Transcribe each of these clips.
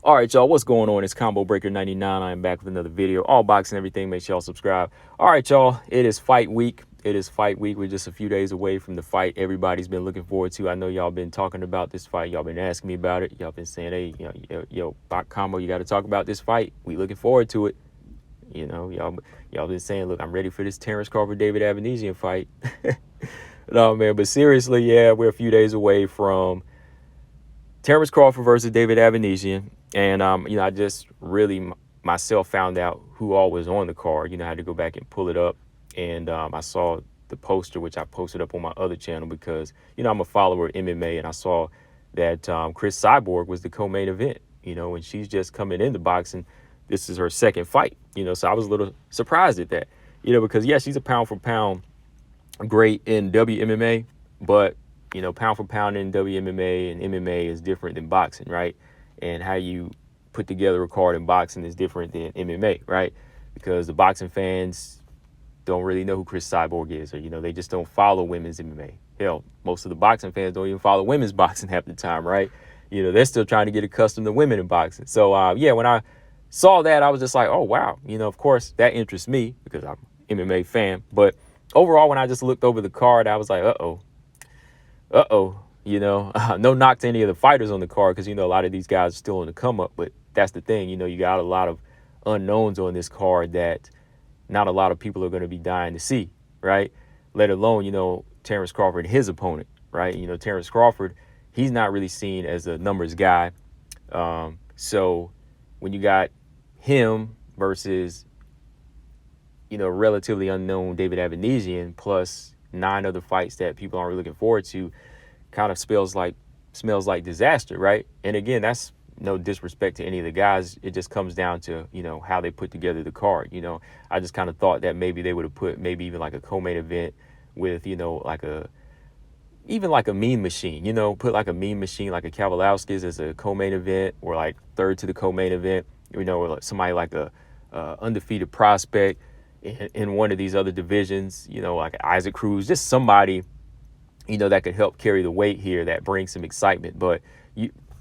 All right, y'all, what's going on? It's Combo Breaker 99. I am back with another video. All boxing, everything. Make sure y'all subscribe. All right, y'all, it is fight week. It is fight week. We're just a few days away from the fight everybody's been looking forward to. I know y'all been talking about this fight. Y'all been asking me about it. Y'all been saying, hey, yo, Combo, you got to talk about this fight. We looking forward to it. You know, y'all been saying, look, I'm ready for this Terence Crawford, David Avanesyan fight. No, man, but seriously, yeah, we're a few days away from Terence Crawford versus David Avanesyan. And, I just really myself found out who all was on the card. I had to go back and pull it up. And I saw the poster, which I posted up on my other channel because, I'm a follower of MMA. And I saw that Chris Cyborg was the co-main event, and she's just coming into boxing. This is her second fight, so I was a little surprised at that, because, yeah, she's a pound for pound great in WMMA, but pound for pound in WMMA and MMA is different than boxing, right? And how you put together a card in boxing is different than MMA, right? Because the boxing fans don't really know who Chris Cyborg is, or they just don't follow women's MMA. Hell, most of the boxing fans don't even follow women's boxing half the time, right? They're still trying to get accustomed to women in boxing. So yeah, when I saw that, I was just like, oh wow, of course that interests me because I'm an MMA fan. But overall, when I just looked over the card, I was like, no knock to any of the fighters on the card because, a lot of these guys are still on the come up. But that's the thing, you got a lot of unknowns on this card that not a lot of people are going to be dying to see, right? Let alone, Terence Crawford, his opponent, right? Terence Crawford, he's not really seen as a numbers guy. So when you got him versus, relatively unknown David Avanesyan plus 9 other fights that people aren't really looking forward to, kind of smells like disaster, right? And again, that's no disrespect to any of the guys. It just comes down to, how they put together the card. I just kind of thought that maybe they would have put maybe even like a co-main event with, like a Mean Machine, put like a Mean Machine, like a Kavalowskis as a co-main event, or like third to the co-main event, or like somebody like a undefeated prospect in one of these other divisions, like Isaac Cruz, just somebody, that could help carry the weight here, that brings some excitement. But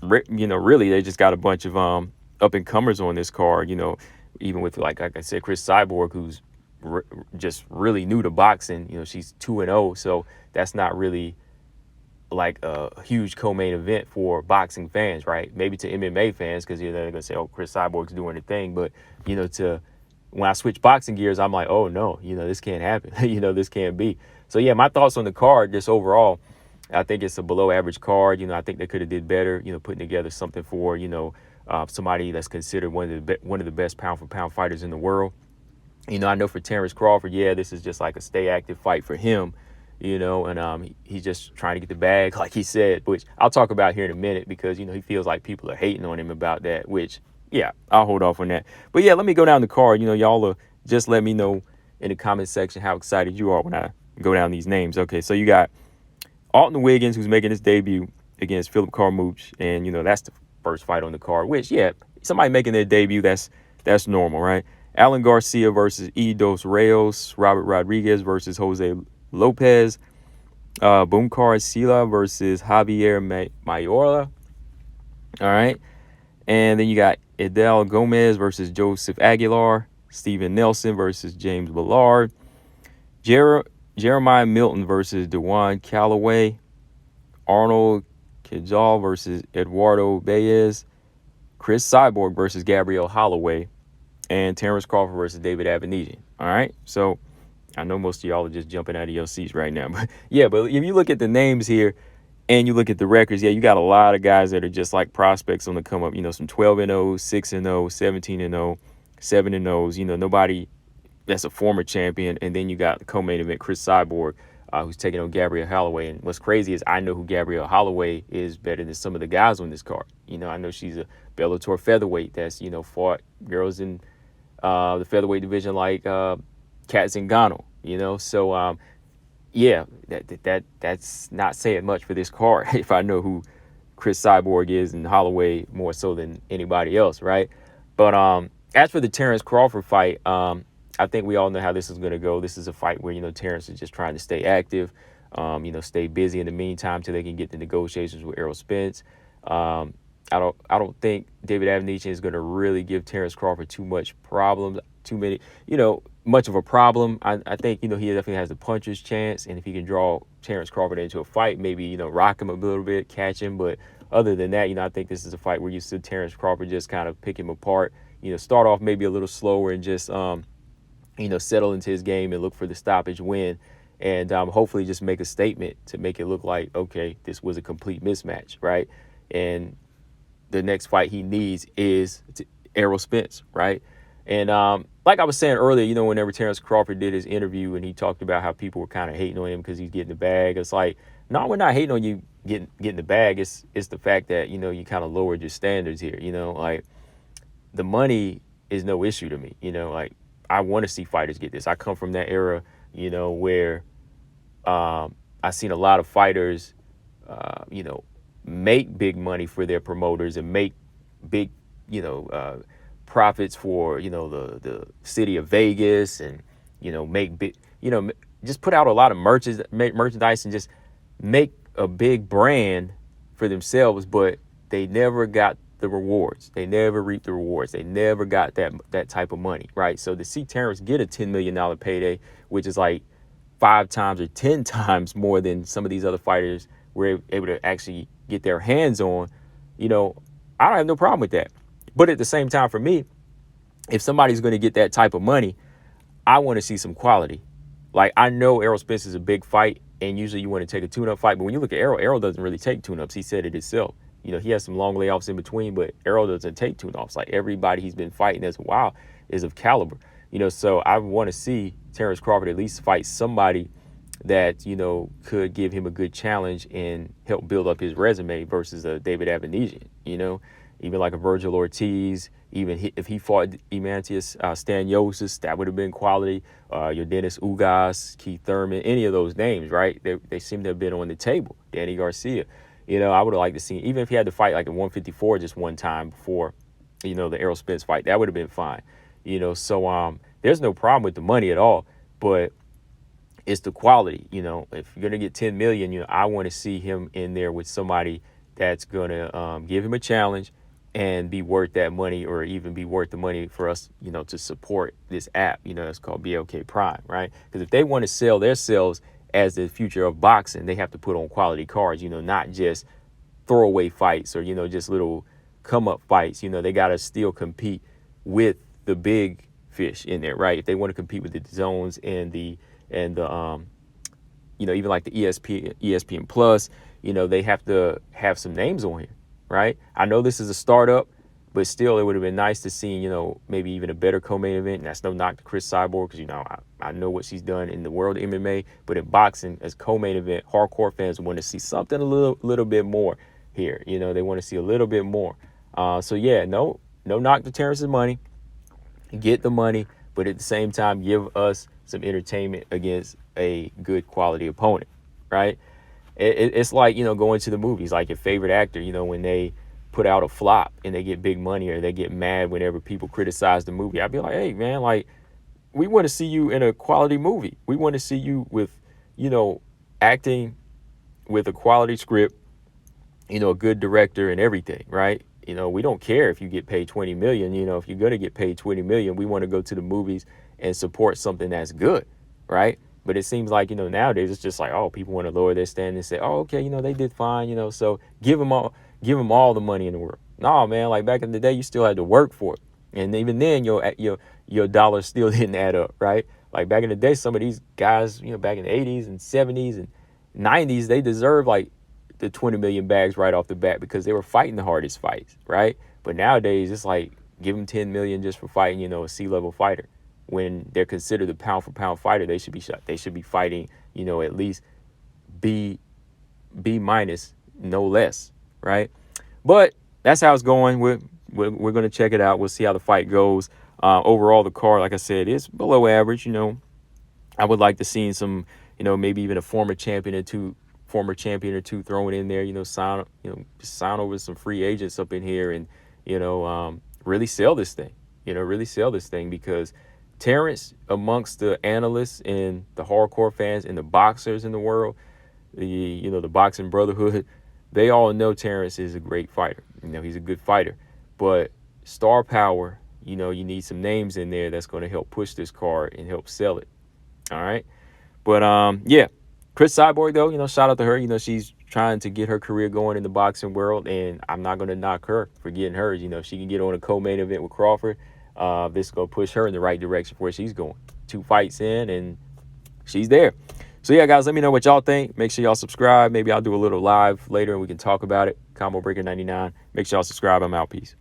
really, they just got a bunch of up and comers on this card. Even with like I said, Chris Cyborg, who's just really new to boxing. She's 2-0, so that's not really like a huge co-main event for boxing fans, right? Maybe to MMA fans because they're gonna say, "Oh, Chris Cyborg's doing the thing," but to when I switch boxing gears, I'm like, oh no, this can't happen. This can't be. So yeah, my thoughts on the card, just overall, I think it's a below average card. I think they could have did better, putting together something for, somebody that's considered one of the best pound for pound fighters in the world. I know for Terence Crawford, yeah, this is just like a stay active fight for him, and he's just trying to get the bag, like he said, which I'll talk about here in a minute because, he feels like people are hating on him about that, which, yeah, I'll hold off on that. But yeah, let me go down the card. Y'all just let me know in the comment section how excited you are when I go down these names. Okay, so you got Alton Wiggins, who's making his debut against Philip Carmouche, and that's the first fight on the card, which, yeah, somebody making their debut, that's normal, right? Alan Garcia versus Dos Reyes, Robert Rodriguez versus Jose Lopez, Bumkar Sila versus Javier Mayorga. All right. And then you got Edel Gomez versus Joseph Aguilar, Steven Nelson versus James Ballard, Jeremiah Milton versus Dewan Calloway, Arnold Kajal versus Eduardo Baez, Chris Cyborg versus Gabriel Holloway, and Terence Crawford versus David Avanesyan. All right. So I know most of y'all are just jumping out of your seats right now. But yeah, but if you look at the names here and you look at the records, yeah, you got a lot of guys that are just like prospects on the come up, some 12-0, 6-0, 17-0, 7-0, nobody that's a former champion. And then you got the co-main event, Chris Cyborg, who's taking on Gabriel Holloway. And what's crazy is I know who Gabriel Holloway is better than some of the guys on this card. I know she's a Bellator featherweight that's, fought girls in the featherweight division like Kat Zingano, so yeah, that's not saying much for this card if I know who Chris Cyborg is and Holloway more so than anybody else, right? But as for the Terence Crawford fight, I think we all know how this is going to go. This is a fight where, Terence is just trying to stay active, stay busy in the meantime till they can get the negotiations with Errol Spence. I don't think David Avanesyan is going to really give Terence Crawford too much problems, too many, much of a problem. I think, he definitely has the puncher's chance. And if he can draw Terence Crawford into a fight, maybe, rock him a little bit, catch him. But other than that, I think this is a fight where you see Terence Crawford just kind of pick him apart, start off maybe a little slower and just, settle into his game and look for the stoppage win. And hopefully just make a statement to make it look like, okay, this was a complete mismatch, right? And the next fight he needs is Errol Spence, right? And like I was saying earlier, whenever Terence Crawford did his interview and he talked about how people were kind of hating on him because he's getting the bag, it's like, no, we're not hating on you getting the bag. It's the fact that, you kind of lowered your standards here. Like the money is no issue to me. Like I want to see fighters get this. I come from that era, where I've seen a lot of fighters, make big money for their promoters and make big, profits for, the city of Vegas and, make big, just put out a lot of merchandise and just make a big brand for themselves, but they never got the rewards. They never reaped the rewards. They never got that type of money, right? So to see Terrence get a $10 million payday, which is like 5 times or 10 times more than some of these other fighters were able to actually get their hands on, I don't have no problem with that. But at the same time, for me, if somebody's going to get that type of money, I want to see some quality. Like, I know Errol Spence is a big fight, and usually you want to take a tune-up fight. But when you look at Errol doesn't really take tune-ups. He said it himself. He has some long layoffs in between, but Errol doesn't take tune-offs. Like, everybody he's been fighting as a while is of caliber. So I want to see Terence Crawford at least fight somebody that, could give him a good challenge and help build up his resume versus a David Avanesyan, even like a Virgil Ortiz. Even if he fought Emantius Staniosis, that would have been quality. Your Dennis Ugas, Keith Thurman, any of those names, right? They seem to have been on the table. Danny Garcia. I would have liked to see, even if he had to fight like at 154 just one time before, the Errol Spence fight, that would have been fine. So there's no problem with the money at all, but it's the quality. If you're going to get 10 million, I want to see him in there with somebody that's going to give him a challenge and be worth that money, or even be worth the money for us, to support this app, it's called BLK Prime, right? Because if they want to sell themselves as the future of boxing, they have to put on quality cards, not just throwaway fights or, just little come up fights. They got to still compete with the big fish in there, right? If they want to compete with the zones and the even like the ESPN Plus, they have to have some names on here, right? I know this is a startup, but still it would have been nice to see, maybe even a better co-main event. And that's no knock to Chris Cyborg, because, I know what she's done in the world of MMA, but in boxing as co-main event, hardcore fans want to see something a little bit more here. They want to see a little bit more. So yeah, no knock to Terrence's money. Get the money, but at the same time, give us some entertainment against a good quality opponent, right? It's like, going to the movies, like your favorite actor, when they put out a flop and they get big money, or they get mad whenever people criticize the movie. I'd be like, hey, man, like, we want to see you in a quality movie. We want to see you with, acting with a quality script, a good director and everything, right? We don't care if you get paid 20 million. If you're going to get paid 20 million, we want to go to the movies and support something that's good, right? But it seems like, nowadays it's just like, oh, people want to lower their standard and say, oh, okay, they did fine, so give them all the money in the world. No, man, like back in the day, you still had to work for it. And even then, your dollar still didn't add up, right? Like back in the day, some of these guys, back in the 80s and 70s and 90s, they deserved like the 20 million bags right off the bat because they were fighting the hardest fights, right? But nowadays, it's like, give them 10 million just for fighting, a C-level fighter. When they're considered a pound-for-pound fighter, they should be fighting, at least B minus, no less, right? But that's how it's going. We're going to check it out. We'll see how the fight goes. Overall, the card, like I said, is below average. I would like to see some, maybe even a former champion or two thrown in there. Sign over some free agents up in here and really sell this thing. Because Terrence, amongst the analysts and the hardcore fans and the boxers in the world, the boxing brotherhood, they all know Terence is a great fighter. You know, he's a good fighter. But star power, you know, you need some names in there that's going to help push this card and help sell it. All right. But yeah, Chris Cyborg, though, you know, shout out to her. You know, she's trying to get her career going in the boxing world, and I'm not going to knock her for getting hers. You know, if she can get on a co-main event with Crawford, this is going to push her in the right direction for where she's going. 2 fights in, and she's there. So, yeah, guys, let me know what y'all think. Make sure y'all subscribe. Maybe I'll do a little live later, and we can talk about it. Combo Breaker 99. Make sure y'all subscribe. I'm out. Peace.